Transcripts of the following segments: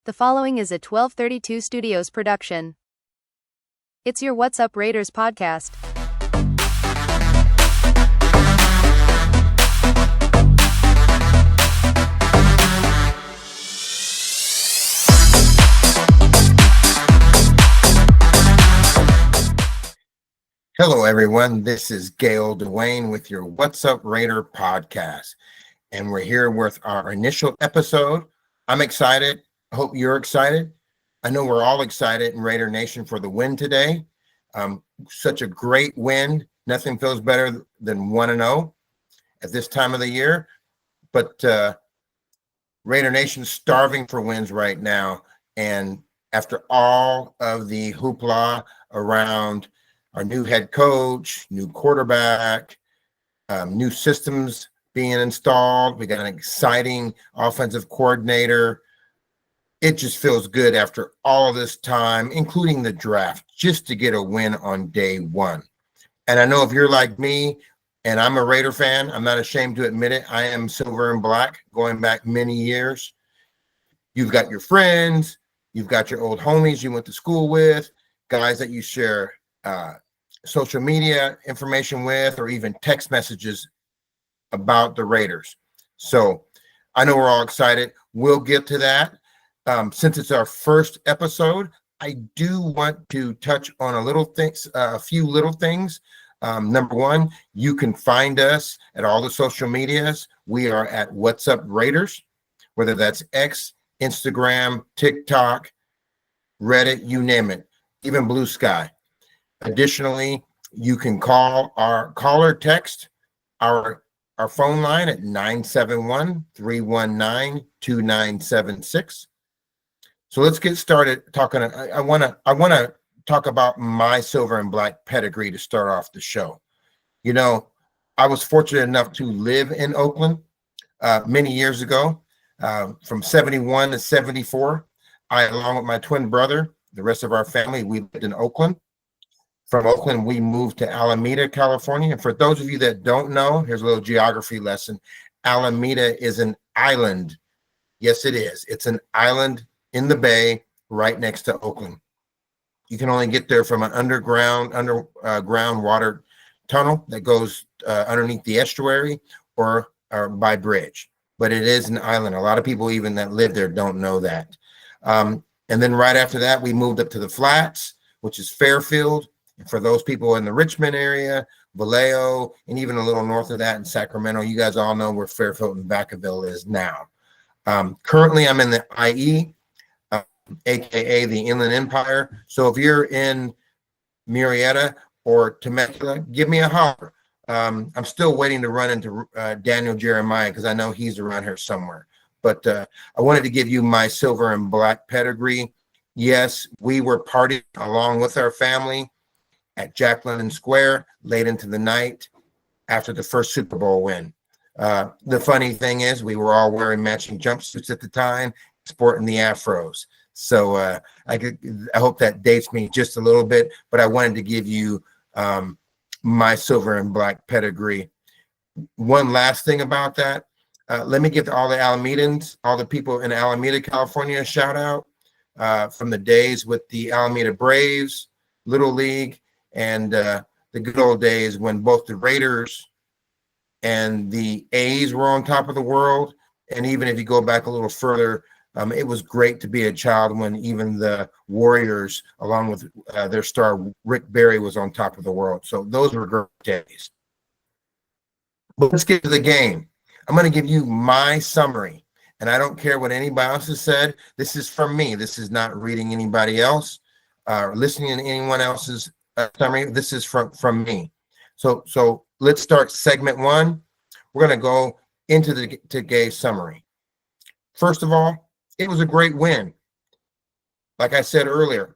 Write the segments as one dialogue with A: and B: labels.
A: The following is a 1232 Studios production. It's your What's Up Raiders podcast.
B: Hello, everyone. This is Gail Dwayne with your What's Up Raider podcast. And we're here with our initial episode. I'm excited. I hope you're excited. I know we're all excited in Raider Nation for the win today. Such a great win. Nothing feels better than 1-0 at this time of the year. But Raider Nation's starving for wins right now. And after all of the hoopla around our new head coach, new quarterback, new systems being installed, we got an exciting offensive coordinator. It just feels good after all of this time, including the draft, just to get a win on day one. And I know if you're like me, and I'm a Raider fan, I'm not ashamed to admit it, I am silver and black, going back many years. You've got your friends, you've got your old homies you went to school with, guys that you share social media information with, or even text messages about the Raiders. So I know we're all excited. We'll get to that. Since it's our first episode, I do want to touch on a few little things. Number one, you can find us at all the social medias. We are at What's Up Raiders, whether that's X, Instagram, TikTok, Reddit, you name it, even Blue Sky. Additionally, you can call or text our phone line at 971-319-2976. So let's get started talking. I want to talk about my silver and black pedigree to start off the show. You know, I was fortunate enough to live in Oakland many years ago, from 71 to 74. I, along with my twin brother, the rest of our family, we lived in Oakland. From Oakland, we moved to Alameda, California. And for those of you that don't know, here's a little geography lesson. Alameda is an island. Yes, it is. It's an island in the bay right next to Oakland. You can only get there from an underground water tunnel that goes underneath the estuary or by bridge. But it is an island. A lot of people even that live there don't know that. And then right after that, we moved up to the Flats, which is Fairfield. And for those people in the Richmond area, Vallejo, and even a little north of that in Sacramento, you guys all know where Fairfield and Vacaville is now. Currently, I'm in the IE, aka the Inland Empire. So if you're in Murrieta or Temecula, give me a holler. I'm still waiting to run into Daniel Jeremiah because I know he's around here somewhere. But I wanted to give you my silver and black pedigree. Yes, we were partying along with our family at Jack London Square late into the night after the first Super Bowl win. The funny thing is we were all wearing matching jumpsuits at the time, sporting the afros. So I hope that dates me just a little bit, but I wanted to give you my silver and black pedigree. One last thing about that, let me give all the Alamedans, all the people in Alameda, California, a shout out from the days with the Alameda Braves, Little League, and the good old days when both the Raiders and the A's were on top of the world. And even if you go back a little further, it was great to be a child when even the Warriors, along with their star Rick Barry, was on top of the world. So those were great days. But let's get to the game. I'm going to give you my summary. And I don't care what anybody else has said. This is from me. This is not reading anybody else or listening to anyone else's summary. This is from me. So let's start segment one. We're going to go into the Gay summary. First of all, it was a great win. Like I said earlier,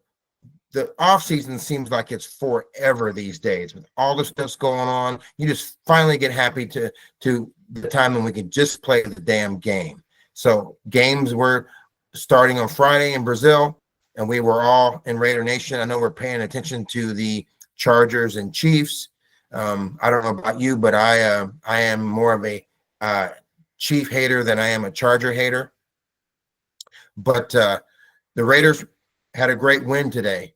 B: the offseason seems like it's forever these days. With all the stuff's going on, you just finally get happy to the time when we can just play the damn game. So games were starting on Friday in Brazil, and we were all in Raider Nation. I know we're paying attention to the Chargers and Chiefs. I don't know about you, but I am more of a Chief hater than I am a Charger hater. But The Raiders had a great win today.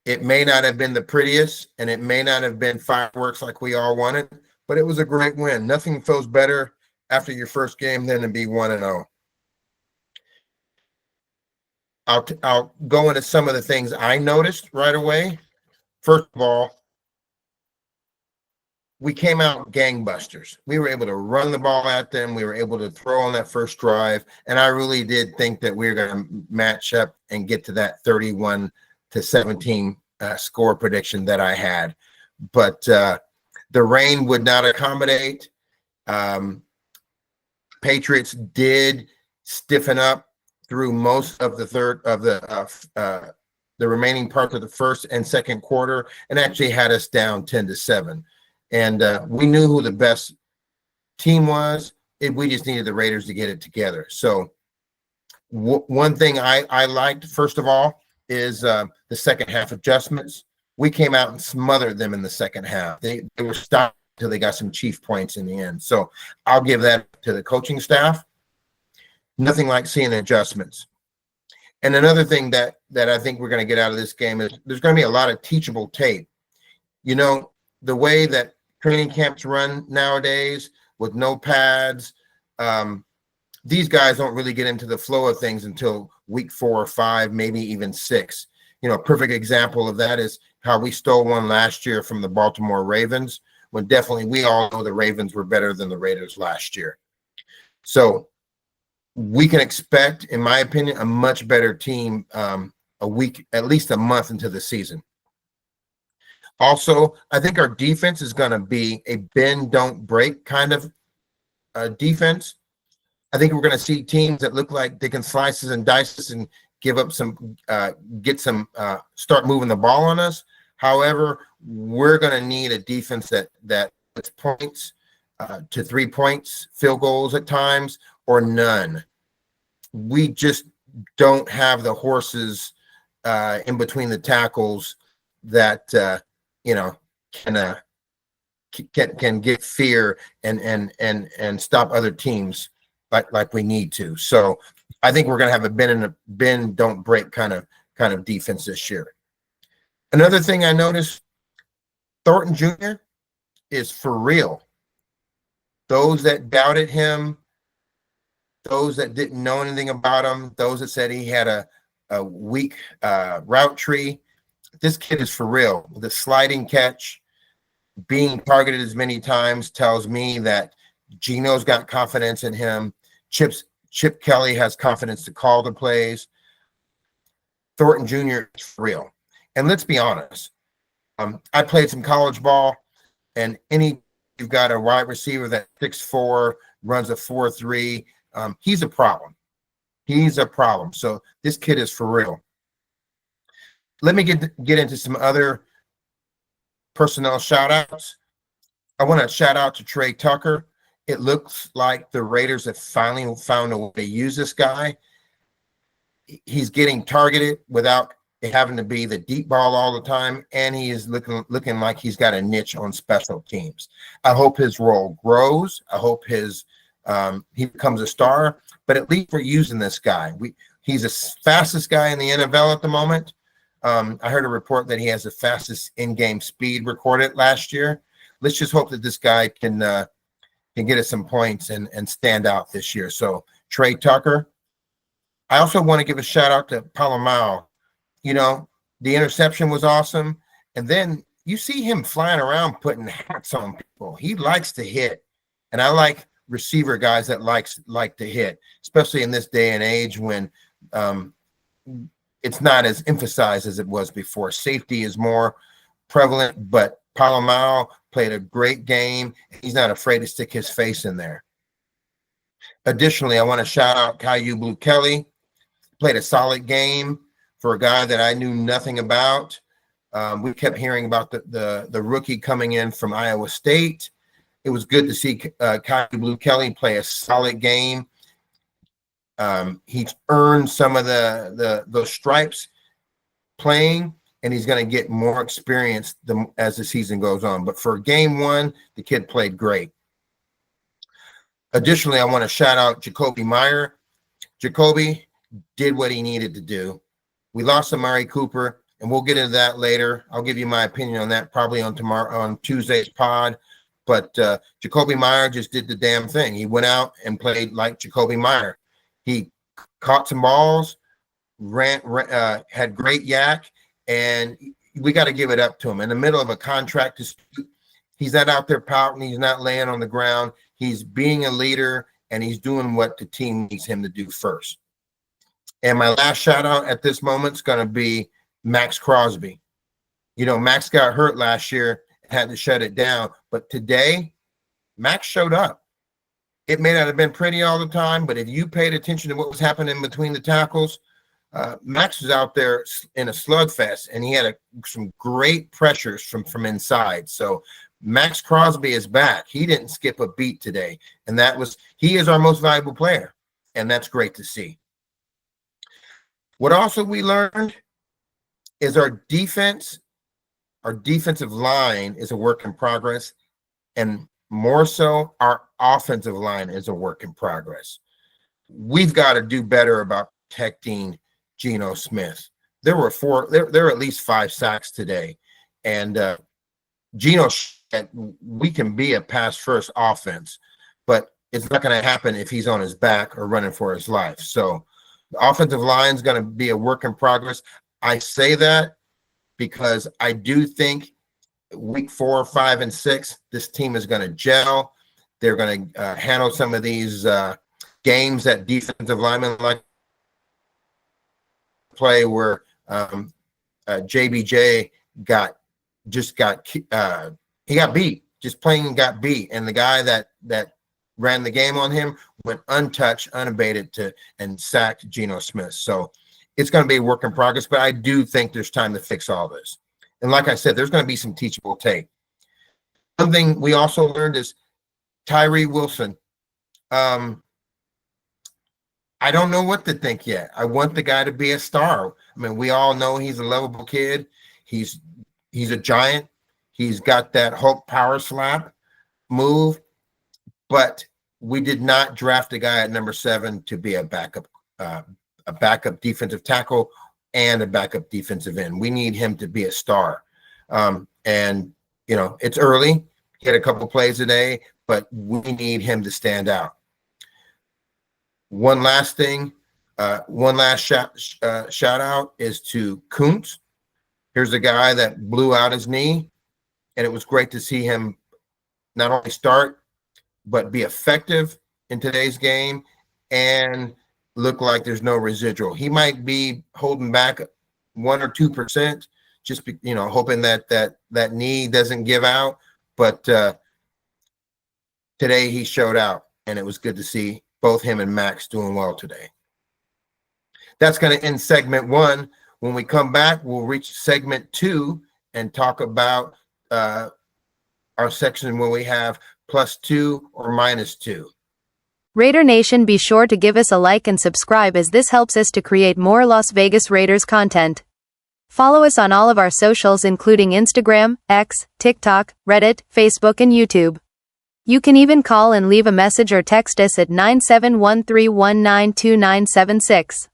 B: It may not have been the prettiest, and it may not have been fireworks like we all wanted, but it was a great win. Nothing feels better after your first game than to be 1-0. I'll go into some of the things I noticed right away. First of all, we came out gangbusters. We were able to run the ball at them. We were able to throw on that first drive. And I really did think that we were going to match up and get to that 31-17 score prediction that I had. But the rain would not accommodate. Patriots did stiffen up through most of the remaining part of the first and second quarter, and actually had us down 10-7. And we knew who the best team was. We just needed the Raiders to get it together. So one thing I liked, first of all, is the second half adjustments. We came out and smothered them in the second half. They were stopped until they got some chief points in the end. So I'll give that to the coaching staff. Nothing like seeing adjustments. And another thing that I think we're going to get out of this game is there's going to be a lot of teachable tape. You know, the way that training camps run nowadays with no pads, these guys don't really get into the flow of things until week 4 or 5, maybe even 6. You know, a perfect example of that is how we stole one last year from the Baltimore Ravens, when definitely we all know the Ravens were better than the Raiders last year. So we can expect, in my opinion, a much better team a week, at least a month into the season. Also, I think our defense is going to be a bend, don't break kind of defense. I think we're going to see teams that look like they can slices and dices and give up some, start moving the ball on us. However, we're going to need a defense that puts points to 3 points, field goals at times, or none. We just don't have the horses in between the tackles that can get fear and stop other teams like we need to. So I think we're going to have a bend don't break kind of defense this year. Another thing I noticed, Thornton Jr. is for real. Those that doubted him, those that didn't know anything about him, those that said he had a weak route tree, this kid is for real. The sliding catch, being targeted as many times tells me that Gino's got confidence in him. Chip Kelly has confidence to call the plays. Thornton Jr. is for real. And let's be honest. I played some college ball, and you've got a wide receiver that 6'4", runs a 4.3. He's a problem. He's a problem. So this kid is for real. Let me get into some other personnel shout-outs. I want to shout out to Trey Tucker. It looks like the Raiders have finally found a way to use this guy. He's getting targeted without having to be the deep ball all the time, and he is looking like he's got a niche on special teams. I hope his role grows. I hope he becomes a star, but at least we're using this guy. He's the fastest guy in the NFL at the moment. I heard a report that he has the fastest in-game speed recorded last year. Let's just hope that this guy can get us some points and stand out this year. So Trey Tucker. I also want to give a shout out to Palomao. You know, the interception was awesome. And then you see him flying around putting hats on people. He likes to hit. And I like receiver guys that like to hit, especially in this day and age when it's not as emphasized as it was before. Safety is more prevalent, but Palomao played a great game. He's not afraid to stick his face in there. Additionally, I want to shout out Caillou Blue Kelly. Played a solid game for a guy that I knew nothing about. We kept hearing about the rookie coming in from Iowa State. It was good to see Caillou Blue Kelly play a solid game. He's earned some of those stripes playing, and he's going to get more experience as the season goes on. But for game 1, the kid played great. Additionally, I want to shout out Jacoby Meyer. Jacoby did what he needed to do. We lost Amari Cooper, and we'll get into that later. I'll give you my opinion on that probably on Tuesday's pod. But Jacoby Meyer just did the damn thing. He went out and played like Jacoby Meyer. He caught some balls, had great yak, and we got to give it up to him. In the middle of a contract dispute, he's not out there pouting. He's not laying on the ground. He's being a leader, and he's doing what the team needs him to do first. And my last shout out at this moment is going to be Maxx Crosby. You know, Maxx got hurt last year, had to shut it down. But today, Maxx showed up. It may not have been pretty all the time, but if you paid attention to what was happening between the tackles, Maxx was out there in a slugfest, and he had some great pressures from inside. So Maxx Crosby is back. He didn't skip a beat today, and he is our most valuable player, and that's great to see. What also we learned is our defensive line is a work in progress, and more so, our offensive line is a work in progress. We've got to do better about protecting Geno Smith. There were at least 5 sacks today, and Geno, we can be a pass-first offense, but it's not going to happen if he's on his back or running for his life. So the offensive line is going to be a work in progress. I say that because I do think week 4, 5, and 6, this team is going to gel. They're going to handle some of these games that defensive linemen like to play, where JBJ got beat, just plain got beat, and the guy that ran the game on him went untouched, unabated and sacked Geno Smith. So it's going to be a work in progress, but I do think there's time to fix all this. And like I said, there's going to be some teachable tape. One thing we also learned is Tyree Wilson. I don't know what to think yet. I want the guy to be a star. I mean, we all know he's a lovable kid. He's a giant. He's got that Hulk power slap move, but we did not draft a guy at number 7 to be a backup defensive tackle and a backup defensive end. We need him to be a star. And, you know, it's early. He had a couple plays today, but we need him to stand out. One last thing, one last shout out is to Kuntz. Here's a guy that blew out his knee, and it was great to see him not only start, but be effective in today's game and look like there's no residual. He might be holding back 1 or 2%, just hoping that knee doesn't give out. But today he showed out, and it was good to see both him and Maxx doing well today. That's going to end segment 1. When we come back, we'll reach segment 2 and talk about our section where we have +2 or -2.
A: Raider Nation, be sure to give us a like and subscribe, as this helps us to create more Las Vegas Raiders content. Follow us on all of our socials, including Instagram, X, TikTok, Reddit, Facebook, and YouTube. You can even call and leave a message or text us at 971-319-2976.